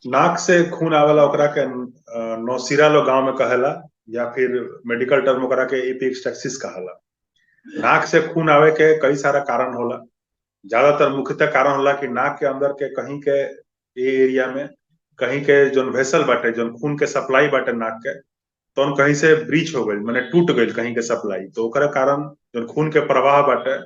नाक से खून आवेला ओकरा के नौसिरा लोग गांव में कहेला, या फिर मेडिकल टर्म ओकरा के एपिस्टेक्सिस कहाला। नाक से खून आवे के कई सारा कारण होला। ज्यादातर मुख्यतः कारण होला कि नाक के अंदर के कहीं के ए एरिया में कहीं के जोन वेसल बाटे, जोन खून के सप्लाई बाटे नाक के, तो कहीं से ब्रीच हो गई, माने टूट गई कहीं के सप्लाई, तो ओकरे कारण जोन खून के प्रवाह बाटे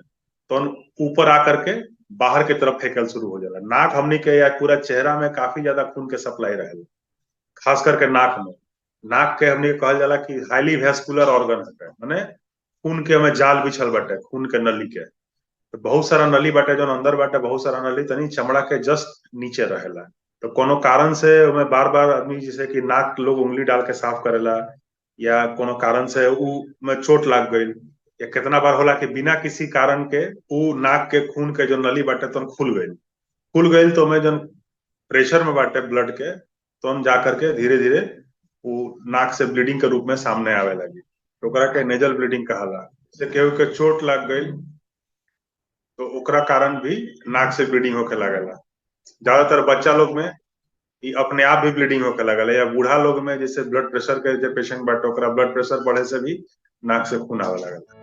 तो ऊपर आकर के बाहर की तरफ फेंकल शुरू हो जाला। नाक हमनी के या पूरा चेहरा में काफी ज्यादा खून के सप्लाई रहेला, खास करके नाक में। नाक के हमनी के कहल जाला कि हाईली वेस्कुलर ऑर्गन है, माने खून के में जाल बिछल बाटे, खून के नली के। तो बहुत सारा नली बाटे जो अंदर बाटे, बहुत सारा नली तनी चमड़ा के जस्ट नीचे रहेला। तो कोनो कारण से ओमे बार बार आदमी जैसे कि नाक लोग उंगली डाल के साफ करेला, या कोनो कारण से ऊ में चोट लाग गई, या कितना बार होला कि बिना किसी कारण के ऊ नाक के खून के जो नली बाटे तो खुल गई तो ओमे जो प्रेशर में बाटे ब्लड के, तो हम जा करके धीरे धीरे वो नाक से ब्लीडिंग के रूप में सामने आवे लगी, तो ओकरा के नेजल ब्लीडिंग कहाला। जैसे केहू के चोट लग गई तो ओकरा कारण भी नाक से ब्लीडिंग होके लागेला। ज्यादातर बच्चा लोग में ये अपने आप भी ब्लीडिंग होके लगेला, या बूढ़ा लोग में जैसे ब्लड प्रेशर के जो पेशेंट बाटे ओकरा ब्लड प्रेशर बढ़े से भी नाक से खून आवे लगेला।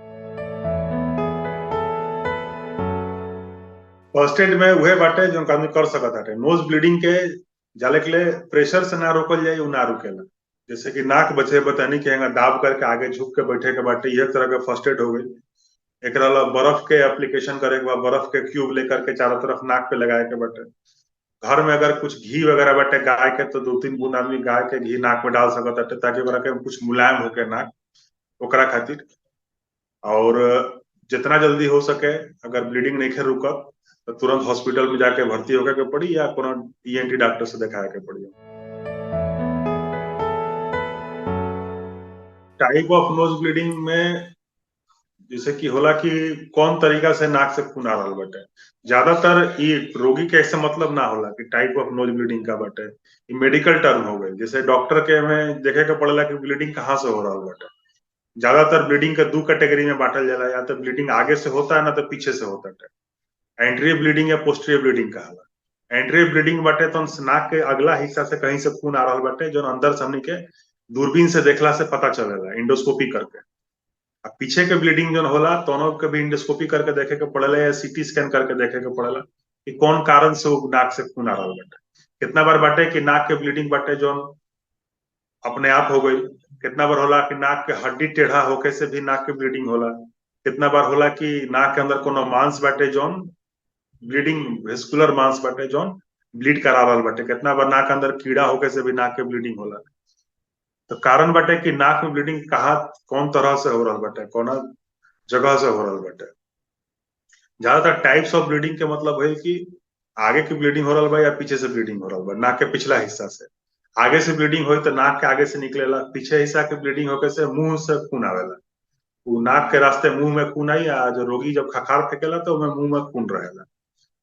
फर्स्ट एड में उहे बाटे जो आदमी कर सकत बाटे। नोज ब्लीडिंग के जाले के लिए प्रेशर से ना रोकल जाए, उ ना रुकेला। जैसे कि नाक बचे बतानी के दाब करके आगे झुक के बैठे के बाटे, यह तरह के फर्स्ट एड हो गई। एकरा ला बर्फ के एप्लीकेशन करे के बाद बर्फ के क्यूब लेकर के चारों तरफ नाक पे लगाए के बाटे। घर में अगर कुछ घी वगैरह बाटे गाय के, तो 2-3 बूंद आदमी गाय के घी नाक में डाल सकत बाटे, ताकि ओकरा के कुछ मुलायम होके नाक, ओकरा खातिर। और जितना जल्दी हो सके अगर ब्लीडिंग नहीं खे रुकत तो तुरंत हॉस्पिटल में जाके भर्ती होके के पड़ी, या कोनो ईएनटी डॉक्टर से दिखाए के पड़ी। टाइप ऑफ नोज ब्लीडिंग में जैसे कि होला कि कौन तरीका से नाक से खून आ रहा बाटे। ज्यादातर ये रोगी के ऐसे मतलब ना होला कि टाइप ऑफ नोज ब्लीडिंग का बाटे, ये मेडिकल टर्म हो गई। जैसे डॉक्टर के में देखे के पड़ेला कि ब्लीडिंग कहाँ से हो रहा बाटे। ज्यादातर ब्लीडिंग के 2 कैटेगरी में बांटल जाला, या तो ब्लीडिंग आगे से होता है ना तो पीछे से होता है। एंट्री ब्लीडिंग या पोस्टीरियर ब्लीडिंग कहाला। एंट्री ब्लीडिंग बाटे तो नाक के अगला हिस्सा से कहीं से खून आ रहा बाटे, जो अंदर से हमनी के दूरबीन से देखला से पता चलेला इंडोस्कोपी करके। अब पीछे के ब्लीडिंग जो होला दोनों के भी इंडोस्कोपी करके देखे के पड़ेला, या सीटी स्कैन करके देखे के पड़ेला कि कौन कारण से वो नाक से खून आ रहा बाटे। कितना बार बाटे कि नाक के ब्लीडिंग बाटे जो अपने आप हो गई। कितना बार होला कि नाक के हड्डी टेढ़ा होके से भी नाक के ब्लीडिंग होला। कितना बार होला कि नाक के अंदर कोनो मांस बाटे जोन ब्लीडिंग, वेस्कुलर मांस बाटे जोन ब्लीड करा रहा बाटे। कितना बार नाक के अंदर कीड़ा होके से भी नाक के ब्लीडिंग होला। तो कारण बाटे कि नाक में ब्लीडिंग कहाँ कौन तरह से हो रहा बाटे, कौन जगह से हो रहा बाटे। ज्यादातर टाइप्स ऑफ ब्लीडिंग के मतलब है कि आगे की ब्लीडिंग हो रहा बा या पीछे से ब्लीडिंग हो रहा बा, नाक के पिछला हिस्सा से। आगे से ब्लीडिंग हो तो नाक के आगे से निकलेला, पीछे हिस्सा के ब्लीडिंग होके से मुंह से खून आवेला। वो नाक के रास्ते मुंह में खून आई, आ जो रोगी जब खखार फेंकेला तो उसमें मुंह में खून रहेला।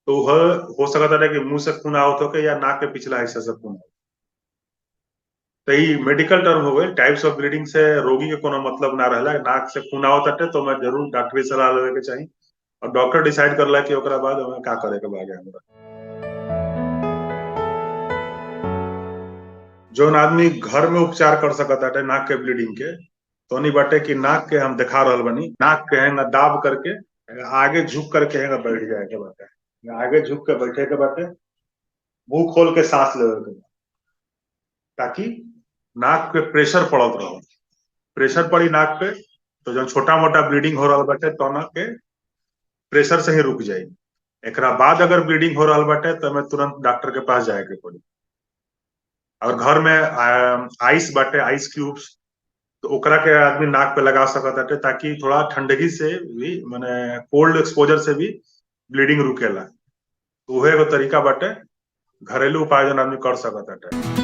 तो वह हो सकता है कि मुंह से खून आवत होके या नाक के पिछला हिस्सा से खून आवत। तो ये मेडिकल टर्म हो गई। टाइप्स ऑफ ब्लीडिंग से रोगी के कोनो मतलब ना रहला। नाक से खून आवत हटे तो मैं जरूर डॉक्टरी सलाह लेवे के चाहिए, और डॉक्टर डिसाइड करला कि ओकरा बाद हमें का करे के बागे हमरा। जोन आदमी घर में उपचार कर सकत हटे नाक के ब्लीडिंग के, तो नहीं बाटे कि नाक के हम दिखा रहल बनी, नाक के है ना दाब करके आगे झुक करके है ना बैठ जाए के बाटे। आगे झुक के बैठे के बाटे, मुंह खोल के सांस लेवे के बा, ताकि नाक पे प्रेशर पड़त रहो। प्रेशर पड़ी नाक पे तो जो छोटा मोटा ब्लीडिंग हो रहा बाटे तो ना के प्रेशर से ही रुक जाई। एकरा बाद अगर ब्लीडिंग हो रहा बाटे तो हमें तुरंत डॉक्टर के पास जाए के पड़ी। और घर में आइस बाटे, आइस क्यूब्स, तो ओकरा के आदमी नाक पे लगा सकत हटे, ताकि थोड़ा ठंडगी से भी माने कोल्ड एक्सपोजर से भी ब्लीडिंग रुकेला। तो उहे एगो तरीका बाटे, घरेलू उपाय जन आदमी कर सकत हटे।